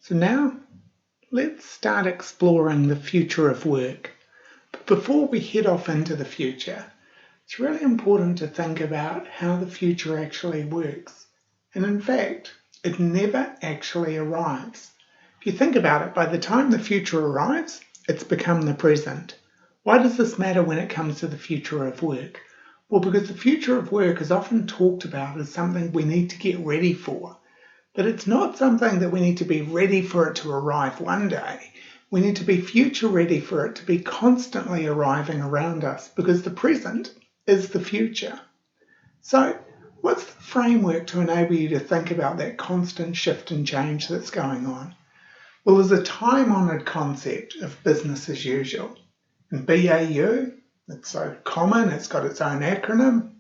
So now let's start exploring the future of work. But before we head off into the future, it's really important to think about how the future actually works. And in fact, it never actually arrives. If you think about it, by the time the future arrives, it's become the present. Why does this matter when it comes to the future of work? Well, because the future of work is often talked about as something we need to get ready for. But it's not something that we need to be ready for it to arrive one day. We need to be future ready for it to be constantly arriving around us because the present is the future. So, what's the framework to enable you to think about that constant shift and change that's going on? Well, there's a time-honoured concept of business as usual. And BAU, it's so common, it's got its own acronym,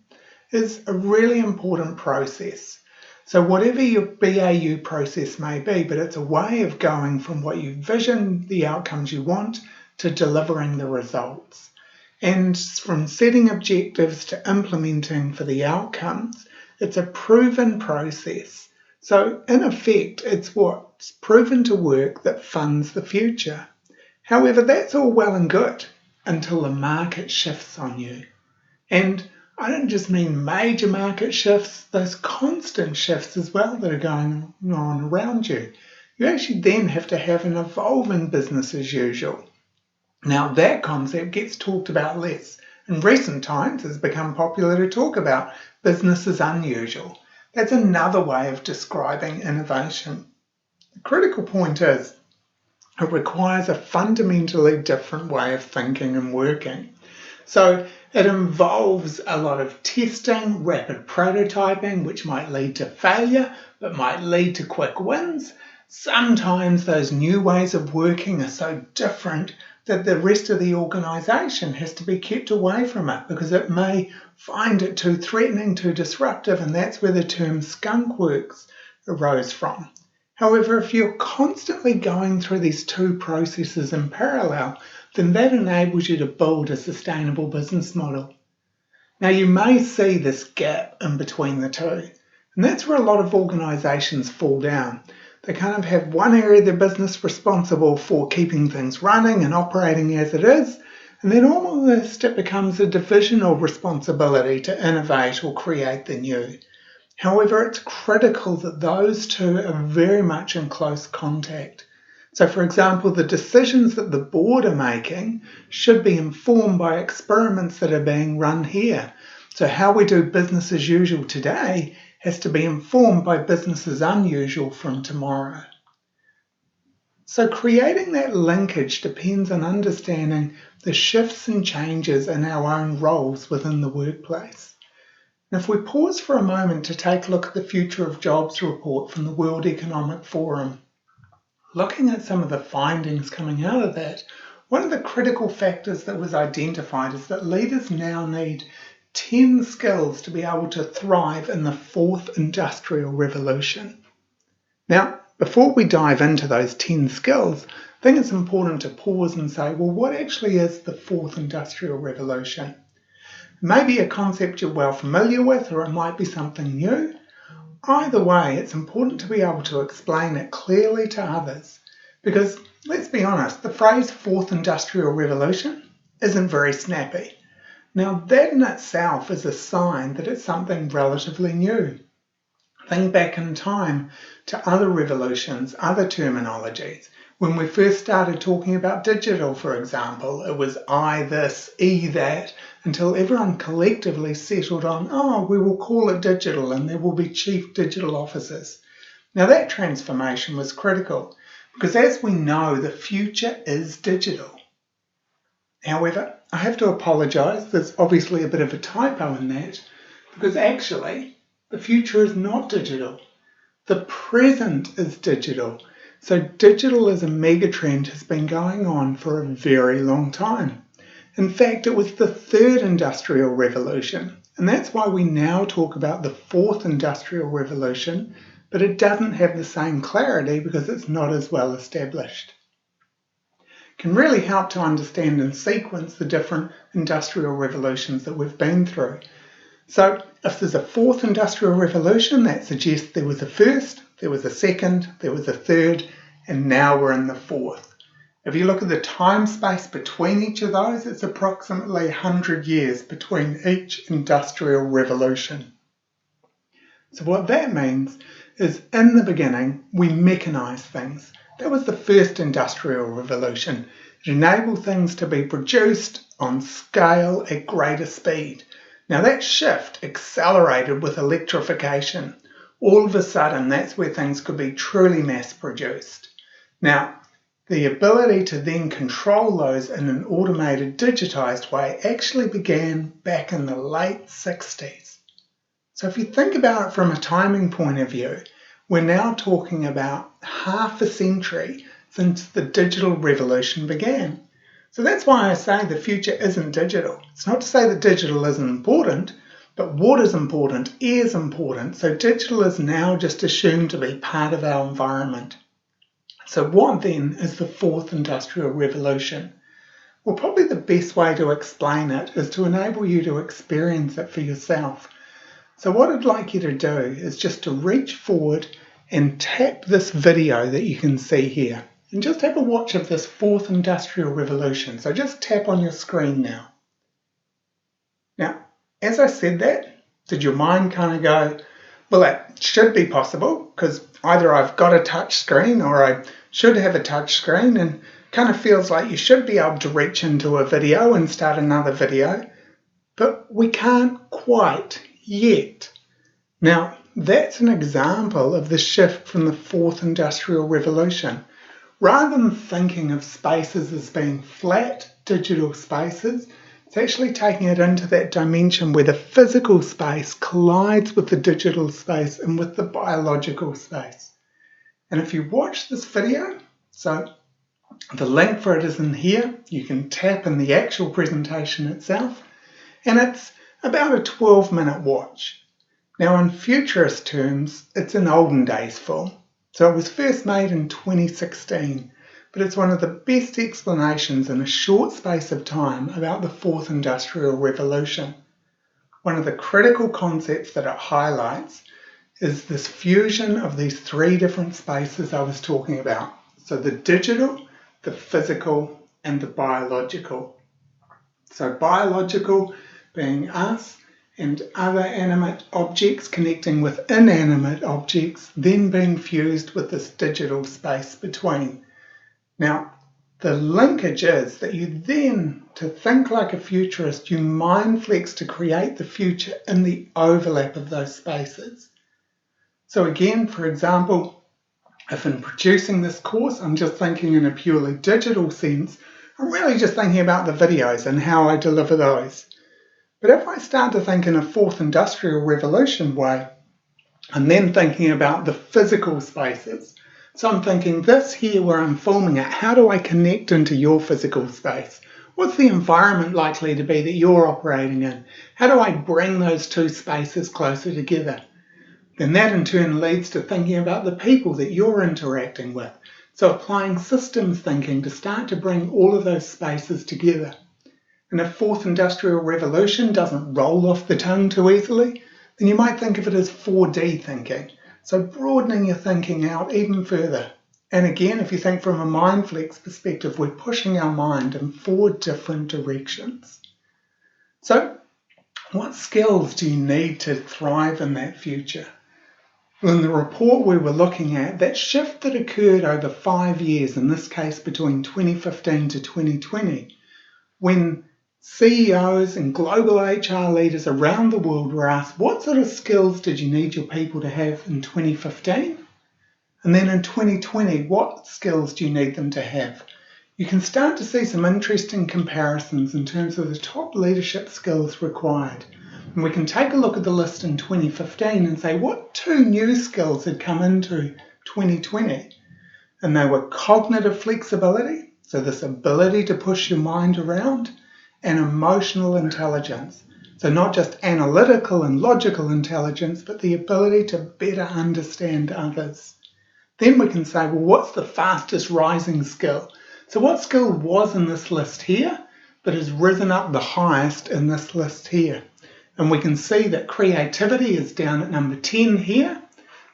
is a really important process. So whatever your BAU process may be, but it's a way of going from what you vision the outcomes you want to delivering the results. And from setting objectives to implementing for the outcomes, it's a proven process. So in effect, it's what's proven to work that funds the future. However, that's all well and good until the market shifts on you. And I don't just mean major market shifts, those constant shifts as well that are going on around you. You actually then have to have an evolving business as usual. Now that concept gets talked about less. In recent times it's become popular to talk about business as unusual. That's another way of describing innovation. The critical point is it requires a fundamentally different way of thinking and working. So it involves a lot of testing, rapid prototyping, which might lead to failure, but might lead to quick wins. Sometimes those new ways of working are so different that the rest of the organisation has to be kept away from it because it may find it too threatening, too disruptive, and that's where the term skunk works arose from. However, if you're constantly going through these two processes in parallel, then that enables you to build a sustainable business model. Now you may see this gap in between the two, and that's where a lot of organisations fall down. They kind of have one area of their business responsible for keeping things running and operating as it is, and then almost it becomes a divisional responsibility to innovate or create the new. However, it's critical that those two are very much in close contact. So for example, the decisions that the board are making should be informed by experiments that are being run here. So how we do business as usual today has to be informed by business as unusual from tomorrow. So creating that linkage depends on understanding the shifts and changes in our own roles within the workplace. And if we pause for a moment to take a look at the Future of Jobs report from the World Economic Forum, looking at some of the findings coming out of that, one of the critical factors that was identified is that leaders now need 10 skills to be able to thrive in the fourth industrial revolution. Now, before we dive into those 10 skills, I think it's important to pause and say, well, what actually is the fourth industrial revolution? Maybe a concept you're well familiar with, or it might be something new. Either way, it's important to be able to explain it clearly to others because, let's be honest, the phrase fourth industrial revolution isn't very snappy. Now that in itself is a sign that it's something relatively new. Think back in time to other revolutions, other terminologies. When we first started talking about digital, for example, it was I this, E that, until everyone collectively settled on, we will call it digital and there will be chief digital officers. Now that transformation was critical because as we know, the future is digital. However, I have to apologise, there's obviously a bit of a typo in that because actually the future is not digital. The present is digital. So digital as a megatrend has been going on for a very long time. In fact, it was the third industrial revolution, and that's why we now talk about the fourth industrial revolution, but it doesn't have the same clarity because it's not as well established. It can really help to understand and sequence the different industrial revolutions that we've been through. So if there's a fourth industrial revolution, that suggests there was a first, there was a second, there was a third, and now we're in the fourth. If you look at the time space between each of those, it's approximately 100 years between each industrial revolution. So what that means is in the beginning, we mechanized things. That was the first industrial revolution. It enabled things to be produced on scale at greater speed. Now that shift accelerated with electrification. All of a sudden, that's where things could be truly mass produced. Now, the ability to then control those in an automated, digitized way actually began back in the late 60s. So if you think about it from a timing point of view, we're now talking about half a century since the digital revolution began. So that's why I say the future isn't digital. It's not to say that digital isn't important, but what is important is important. So digital is now just assumed to be part of our environment. So what then is the fourth industrial revolution? Well, probably the best way to explain it is to enable you to experience it for yourself. So what I'd like you to do is just to reach forward and tap this video that you can see here. And just have a watch of this fourth industrial revolution. So just tap on your screen now. Now, as I said that, did your mind kind of go, well, that should be possible because either I've got a touch screen or I should have a touch screen, and kind of feels like you should be able to reach into a video and start another video, but we can't quite yet. Now, that's an example of the shift from the fourth industrial revolution. Rather than thinking of spaces as being flat digital spaces, it's actually taking it into that dimension where the physical space collides with the digital space and with the biological space. And if you watch this video, so the link for it is in here, you can tap in the actual presentation itself, and it's about a 12-minute watch. Now in Futurist terms, it's an olden days film. So it was first made in 2016, but it's one of the best explanations in a short space of time about the fourth industrial revolution. One of the critical concepts that it highlights is this fusion of these three different spaces I was talking about. So the digital, the physical, and the biological. So biological being us and other animate objects connecting with inanimate objects, then being fused with this digital space between. Now, the linkage is that you then, to think like a futurist, you mindflex to create the future in the overlap of those spaces. So again, for example, if in producing this course, I'm just thinking in a purely digital sense, I'm really just thinking about the videos and how I deliver those. But if I start to think in a fourth industrial revolution way, I'm then thinking about the physical spaces. So I'm thinking this here where I'm filming it, how do I connect into your physical space? What's the environment likely to be that you're operating in? How do I bring those two spaces closer together? Then that in turn leads to thinking about the people that you're interacting with. So applying systems thinking to start to bring all of those spaces together. And if fourth industrial revolution doesn't roll off the tongue too easily, then you might think of it as 4D thinking. So broadening your thinking out even further. And again, if you think from a Mindflex perspective, we're pushing our mind in 4 different directions. So what skills do you need to thrive in that future? Well, in the report we were looking at, that shift that occurred over 5 years, in this case between 2015 to 2020, when CEOs and global HR leaders around the world were asked, what sort of skills did you need your people to have in 2015? And then in 2020, what skills do you need them to have? You can start to see some interesting comparisons in terms of the top leadership skills required. And we can take a look at the list in 2015 and say, what 2 new skills had come into 2020? And they were cognitive flexibility, so this ability to push your mind around, and emotional intelligence. So not just analytical and logical intelligence, but the ability to better understand others. Then we can say, well, what's the fastest rising skill? So what skill was in this list here, but has risen up the highest in this list here? And we can see that creativity is down at number 10 here,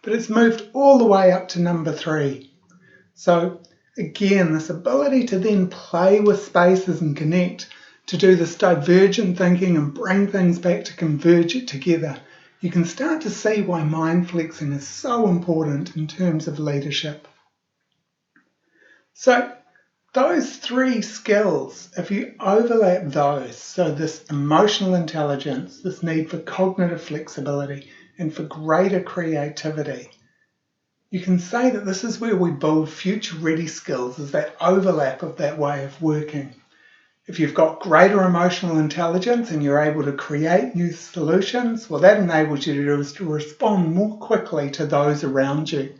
but it's moved all the way up to number 3. So again, this ability to then play with spaces and connect, to do this divergent thinking and bring things back to converge it together, you can start to see why mind flexing is so important in terms of leadership. So those three skills, if you overlap those, so this emotional intelligence, this need for cognitive flexibility, and for greater creativity, you can say that this is where we build future-ready skills, is that overlap of that way of working. If you've got greater emotional intelligence and you're able to create new solutions, well, that enables you to respond more quickly to those around you.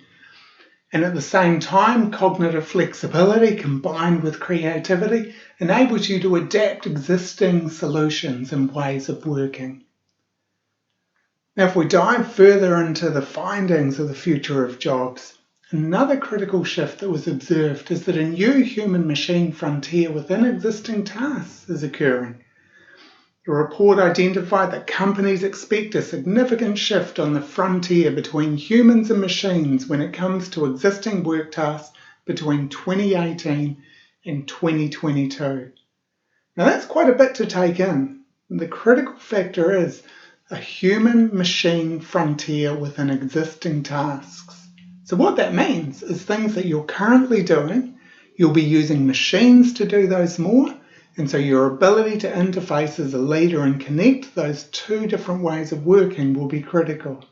And at the same time, cognitive flexibility combined with creativity enables you to adapt existing solutions and ways of working. Now, if we dive further into the findings of the future of jobs, another critical shift that was observed is that a new human-machine frontier within existing tasks is occurring. The report identified that companies expect a significant shift on the frontier between humans and machines when it comes to existing work tasks between 2018 and 2022. Now that's quite a bit to take in. The critical factor is a human-machine frontier within existing tasks. So what that means is things that you're currently doing, you'll be using machines to do those more, and so your ability to interface as a leader and connect those two different ways of working will be critical.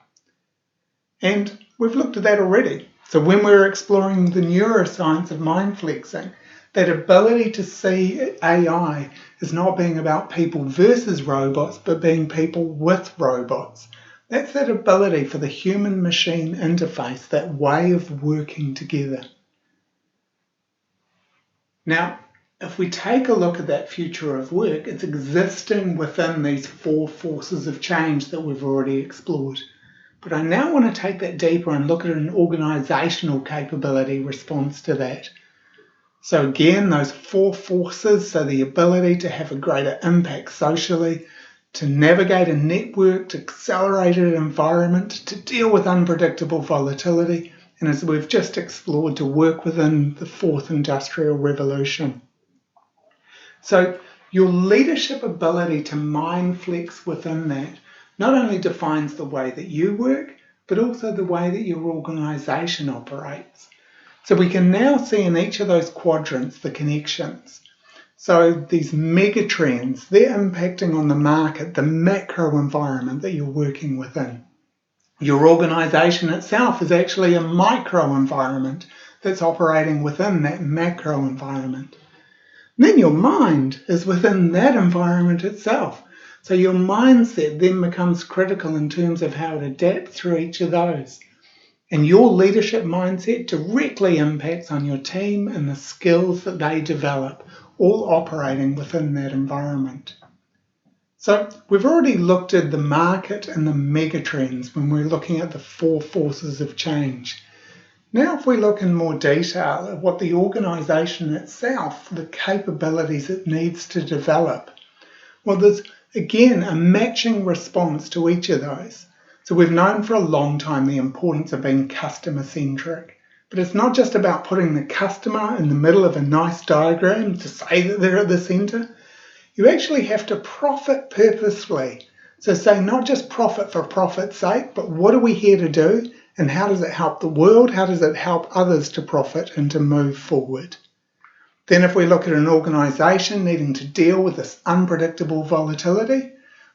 And we've looked at that already. So when we're exploring the neuroscience of mind flexing, that ability to see AI as not being about people versus robots, but being people with robots. That's that ability for the human-machine interface, that way of working together. Now, if we take a look at that future of work, it's existing within these four forces of change that we've already explored. But I now want to take that deeper and look at an organisational capability response to that. So again, those four forces, so the ability to have a greater impact socially, to navigate a networked, accelerated environment, to deal with unpredictable volatility, and as we've just explored, to work within the fourth industrial revolution. So your leadership ability to mind flex within that not only defines the way that you work, but also the way that your organisation operates. So we can now see in each of those quadrants the connections. So these mega trends, they're impacting on the market, the macro environment that you're working within. Your organisation itself is actually a micro environment that's operating within that macro environment. Then your mind is within that environment itself. So your mindset then becomes critical in terms of how to adapt through each of those. And your leadership mindset directly impacts on your team and the skills that they develop, all operating within that environment. So we've already looked at the market and the mega trends when we're looking at the four forces of change. Now if we look in more detail at what the organisation itself, the capabilities it needs to develop, well, there's again a matching response to each of those. So we've known for a long time the importance of being customer-centric, but it's not just about putting the customer in the middle of a nice diagram to say that they're at the centre. You actually have to profit purposefully. So say not just profit for profit's sake, but what are we here to do? And how does it help the world? How does it help others to profit and to move forward? Then if we look at an organisation needing to deal with this unpredictable volatility,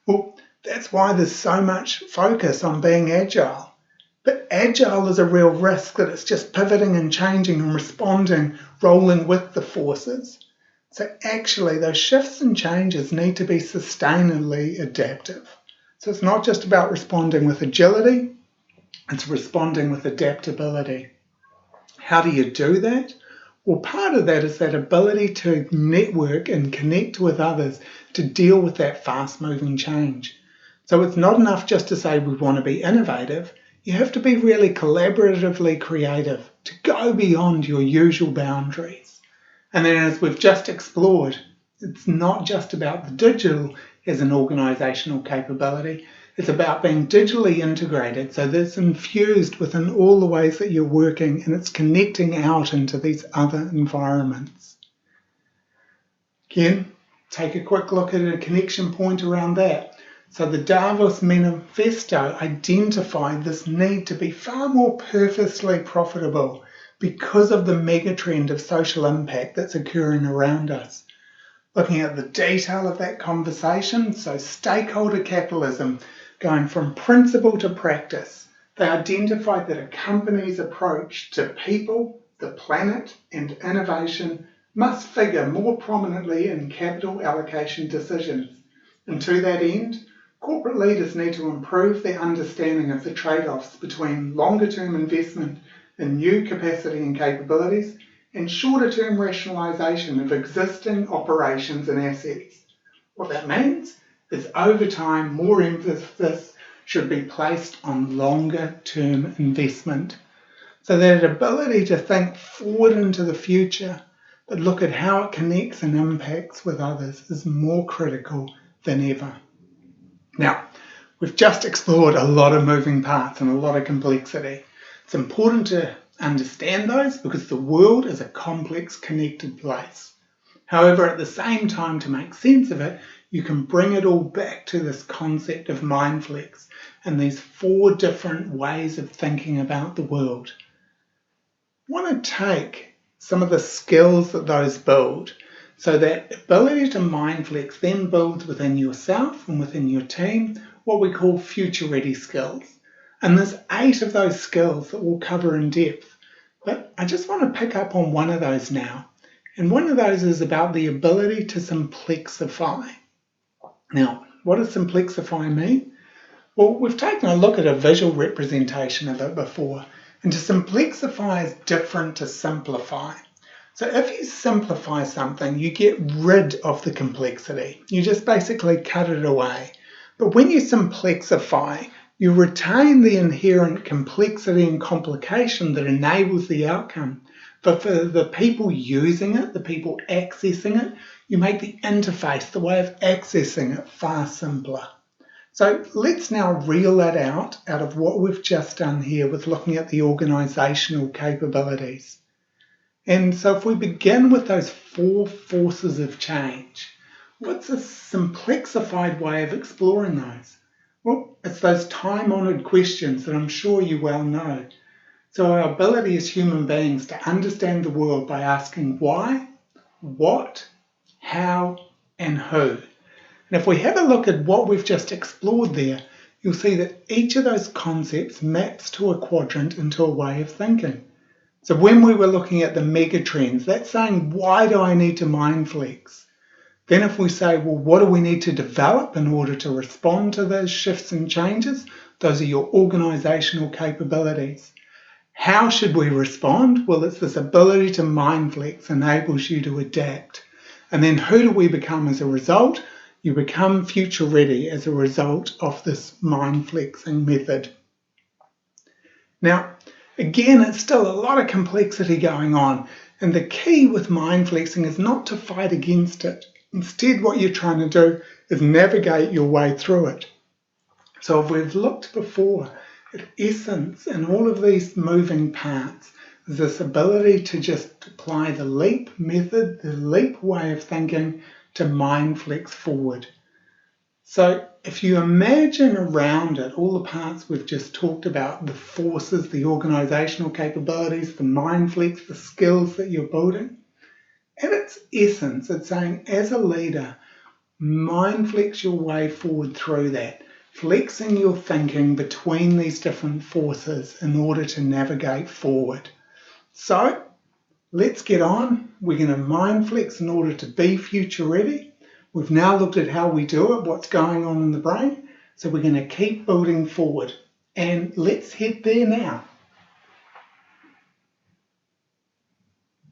well, that's why there's so much focus on being agile. But agile is a real risk that it's just pivoting and changing and responding, rolling with the forces. So actually those shifts and changes need to be sustainably adaptive. So it's not just about responding with agility, it's responding with adaptability. How do you do that? Well, part of that is that ability to network and connect with others to deal with that fast-moving change. So it's not enough just to say we want to be innovative. You have to be really collaboratively creative to go beyond your usual boundaries. And then as we've just explored, it's not just about the digital as an organisational capability. It's about being digitally integrated so that it's infused within all the ways that you're working and it's connecting out into these other environments. Again, take a quick look at a connection point around that. So the Davos Manifesto identified this need to be far more purposely profitable because of the megatrend of social impact that's occurring around us. Looking at the detail of that conversation, so stakeholder capitalism, going from principle to practice, they identified that a company's approach to people, the planet, and innovation must figure more prominently in capital allocation decisions. And to that end, corporate leaders need to improve their understanding of the trade-offs between longer-term investment in new capacity and capabilities and shorter-term rationalisation of existing operations and assets. What that means is over time, more emphasis should be placed on longer-term investment. So that ability to think forward into the future, but look at how it connects and impacts with others is more critical than ever. Now, we've just explored a lot of moving parts and a lot of complexity. It's important to understand those because the world is a complex, connected place. However, at the same time, to make sense of it, you can bring it all back to this concept of Mindflex and these 4 different ways of thinking about the world. I want to take some of the skills that those build. So that ability to Mindflex then builds within yourself and within your team what we call future-ready skills. And there's 8 of those skills that we'll cover in depth. But I just want to pick up on one of those now. And one of those is about the ability to simplexify. Now, what does simplexify mean? Well, we've taken a look at a visual representation of it before. And to simplexify is different to simplify. So if you simplify something, you get rid of the complexity. You just basically cut it away. But when you simplexify, you retain the inherent complexity and complication that enables the outcome. But for the people using it, the people accessing it, you make the interface, the way of accessing it, far simpler. So let's now reel that out of what we've just done here with looking at the organisational capabilities. And so if we begin with those 4 forces of change, what's a simplexified way of exploring those? Well, it's those time-honoured questions that I'm sure you well know. So our ability as human beings to understand the world by asking why, what, how, and who. And if we have a look at what we've just explored there, you'll see that each of those concepts maps to a quadrant into a way of thinking. So when we were looking at the mega trends, that's saying, why do I need to Mindflex? Then if we say, well, what do we need to develop in order to respond to those shifts and changes? Those are your organisational capabilities. How should we respond? Well, it's this ability to Mindflex enables you to adapt. And then who do we become as a result? You become future ready as a result of this Mindflexing method. Now, again, it's still a lot of complexity going on. And the key with Mindflexing is not to fight against it. Instead, what you're trying to do is navigate your way through it. So if we've looked before at essence in all of these moving parts, is this ability to just apply the leap method, the leap way of thinking to Mindflex forward. So if you imagine around it all the parts we've just talked about, the forces, the organisational capabilities, the Mindflex, the skills that you're building, at its essence, it's saying as a leader, Mindflex your way forward through that, flexing your thinking between these different forces in order to navigate forward. So let's get on. We're going to Mindflex in order to be future ready. We've now looked at how we do it, what's going on in the brain. So we're going to keep building forward. And let's head there now.